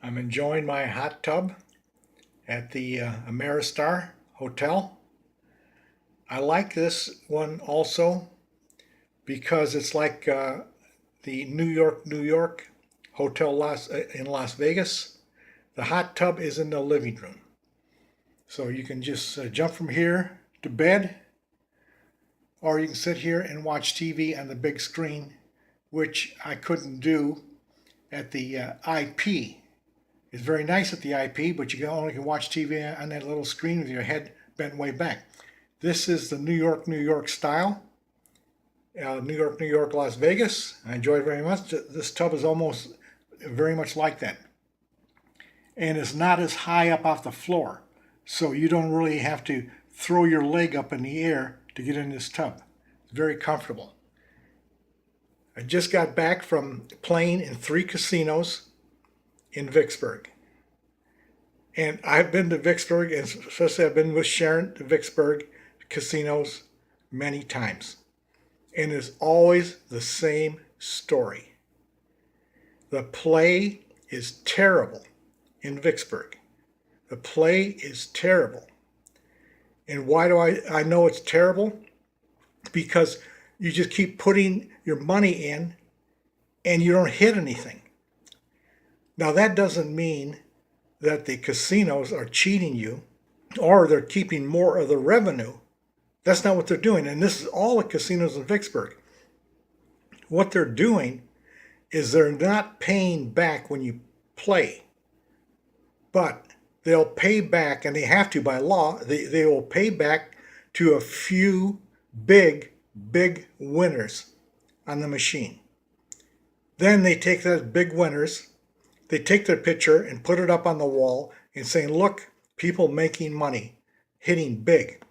I'm enjoying my hot tub at the Ameristar Hotel. I like this one also because it's like the New York Hotel in Las Vegas. The hot tub is in the living room. So you can just jump from here to bed, or you can sit here and watch TV on the big screen, which I couldn't do at the IP. It's very nice at the IP, but you only can watch TV on that little screen with your head bent way back. This is the New York style. New York, Las Vegas. I enjoy it very much. This tub is almost very much like that. And it's not as high up off the floor. So you don't really have to throw your leg up in the air to get in this tub. It's very comfortable. I just got back from playing in 3 casinos in Vicksburg. And I've been to Vicksburg, and especially I've been with Sharon to Vicksburg casinos many times. And it's always the same story. The play is terrible in Vicksburg. The play is terrible. And why do I know it's terrible? Because you just keep putting your money in and you don't hit anything. Now that doesn't mean that the casinos are cheating you or they're keeping more of the revenue. That's not what they're doing. And this is all the casinos in Vicksburg. What they're doing is they're not paying back when you play, but they'll pay back, and they have to by law, they will pay back to a few big winners on the machine. Then they take those big winners, they take their picture and put it up on the wall and saying, look, people making money, hitting big.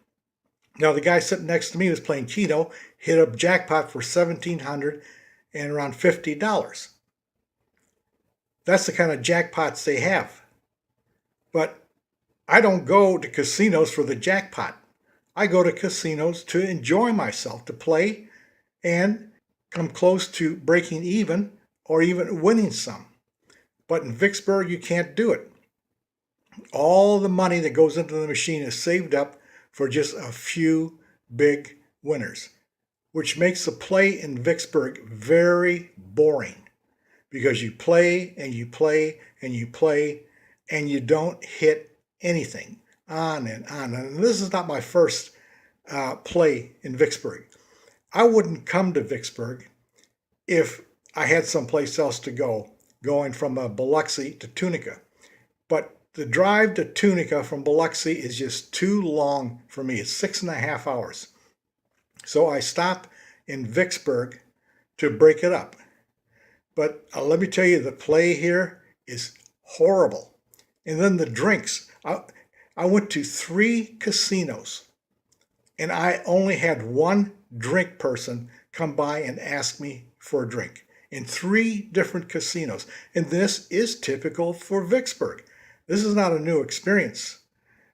Now the guy sitting next to me was playing Keto, hit a jackpot for $1,700 and around $50. That's the kind of jackpots they have. But I don't go to casinos for the jackpot. I go to casinos to enjoy myself, to play and come close to breaking even or even winning some. But in Vicksburg, you can't do it. All the money that goes into the machine is saved up for just a few big winners, which makes the play in Vicksburg very boring because you play and you play and you play and you don't hit anything, on and on. And this is not my first play in Vicksburg. I wouldn't come to Vicksburg if I had someplace else to go, going from Biloxi to Tunica. But the drive to Tunica from Biloxi is just too long for me. It's 6.5 hours. So I stop in Vicksburg to break it up. But let me tell you, the play here is horrible. And then the drinks. I went to 3 casinos, and I only had one drink person come by and ask me for a drink in 3 different casinos. And this is typical for Vicksburg. This is not a new experience.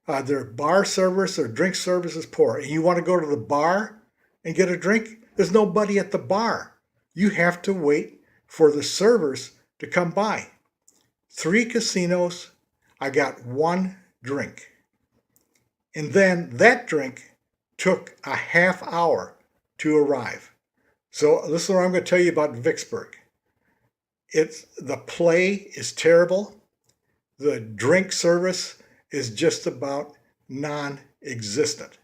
Their bar service or drink service is poor. And you want to go to the bar and get a drink? There's nobody at the bar. You have to wait for the servers to come by. 3 casinos, I got 1 drink. And then that drink took a half hour to arrive. So this is what I'm going to tell you about Vicksburg. The play is terrible. The drink service is just about non-existent.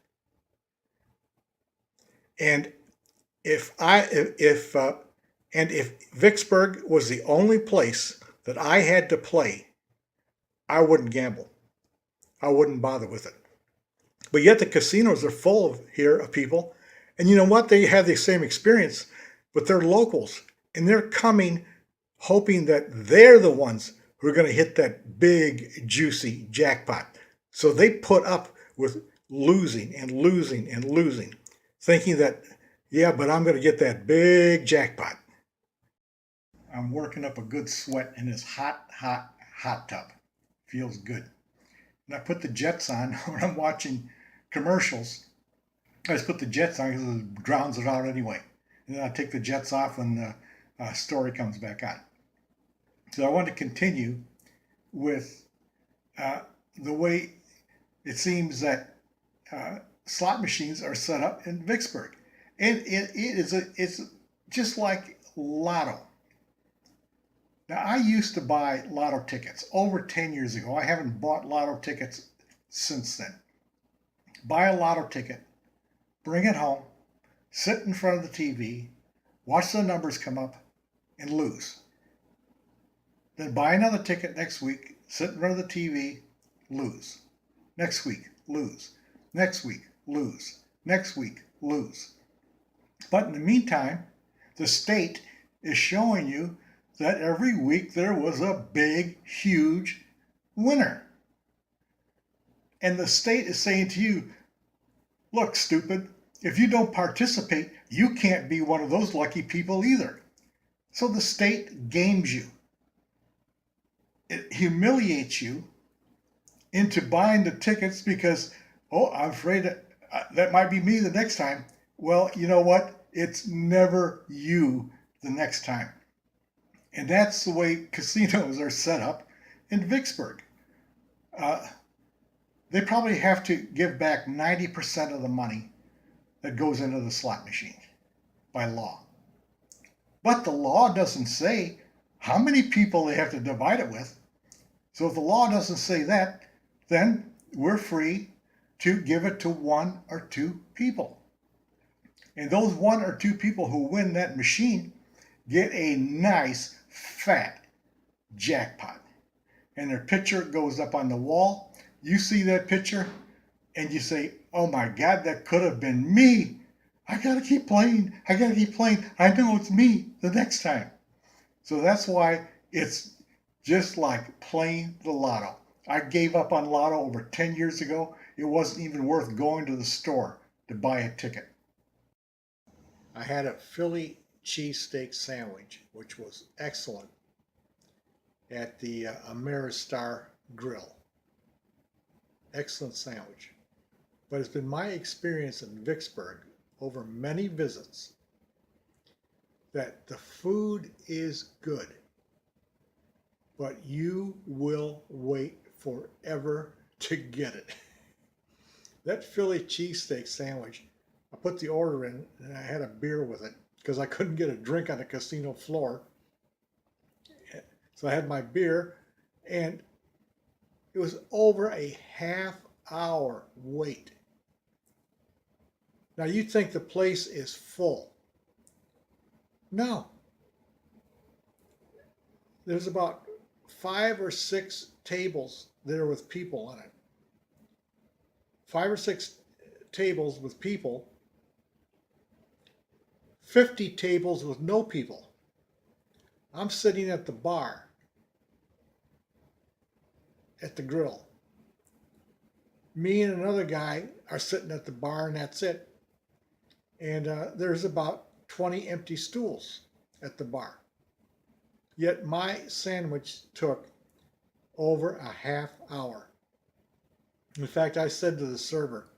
And if Vicksburg was the only place that I had to play, I wouldn't gamble. I wouldn't bother with it. But yet the casinos are full of people. And you know what? They have the same experience, but they're locals. And they're coming hoping that they're the ones who are going to hit that big, juicy jackpot. So they put up with losing and losing and losing, thinking that, yeah, but I'm going to get that big jackpot. I'm working up a good sweat in this hot tub. Feels good. And I put the jets on when I'm watching commercials. I just put the jets on because it drowns it out anyway. And then I take the jets off when the story comes back on. So I want to continue with the way it seems that slot machines are set up in Vicksburg. And it's just like Lotto. Now, I used to buy Lotto tickets over 10 years ago. I haven't bought Lotto tickets since then. Buy a Lotto ticket, bring it home, sit in front of the TV, watch the numbers come up, and lose. Then buy another ticket next week, sit in front of the TV, lose. Next week, lose. Next week, lose. Next week, lose. But in the meantime, the state is showing you that every week there was a big, huge winner. And the state is saying to you, look, stupid, if you don't participate, you can't be one of those lucky people either. So the state games you. It humiliates you into buying the tickets because, oh, I'm afraid that might be me the next time. Well, you know what? It's never you the next time. And that's the way casinos are set up in Vicksburg. They probably have to give back 90% of the money that goes into the slot machine by law. But the law doesn't say how many people they have to divide it with. So if the law doesn't say that, then we're free to give it to one or two people. And those one or two people who win that machine get a nice fat jackpot. And their picture goes up on the wall. You see that picture and you say, oh my God, that could have been me. I gotta keep playing. I gotta keep playing. I know it's me the next time. So that's why it's just like playing the lotto. I gave up on lotto over 10 years ago. It wasn't even worth going to the store to buy a ticket. I had a Philly cheesesteak sandwich, which was excellent, at the Ameristar Grill. Excellent sandwich. But it's been my experience in Vicksburg over many visits that the food is good, but you will wait forever to get it. That Philly cheesesteak sandwich, I put the order in and I had a beer with it because I couldn't get a drink on the casino floor. So I had my beer and it was over a half-hour wait. Now you'd think the place is full. No. There's about 5 or 6 tables there with people on it. 5 or 6 tables with people. 50 tables with no people. I'm sitting at the bar at the grill. Me and another guy are sitting at the bar and that's it. And there's about 20 empty stools at the bar. Yet my sandwich took over a half hour. In fact, I said to the server,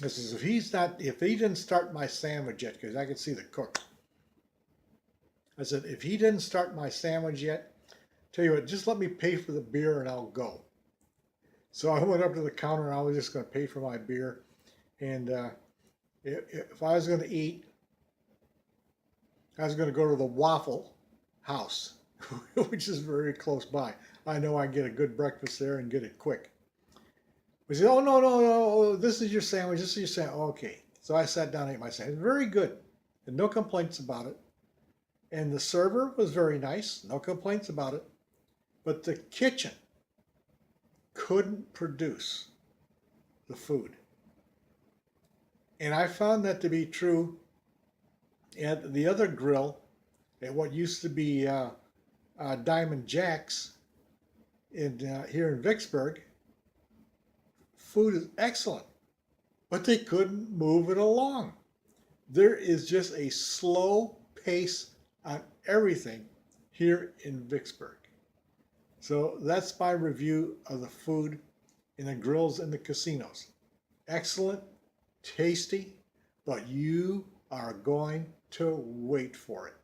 I says, if he didn't start my sandwich yet, because I could see the cook. I said, if he didn't start my sandwich yet, tell you what, just let me pay for the beer and I'll go. So I went up to the counter and I was just going to pay for my beer. And if I was going to eat, I was going to go to the Waffle House, which is very close by. I know I can get a good breakfast there and get it quick. He said, oh, no, this is your sandwich, this is your sandwich. Okay. So I sat down and ate my sandwich. Very good. And no complaints about it. And the server was very nice. No complaints about it. But the kitchen couldn't produce the food. And I found that to be true at the other grill at what used to be Diamond Jack's here in Vicksburg. Food is excellent, but they couldn't move it along. There is just a slow pace on everything here in Vicksburg. So that's my review of the food in the grills and the casinos. Excellent, tasty, but you are going to wait for it.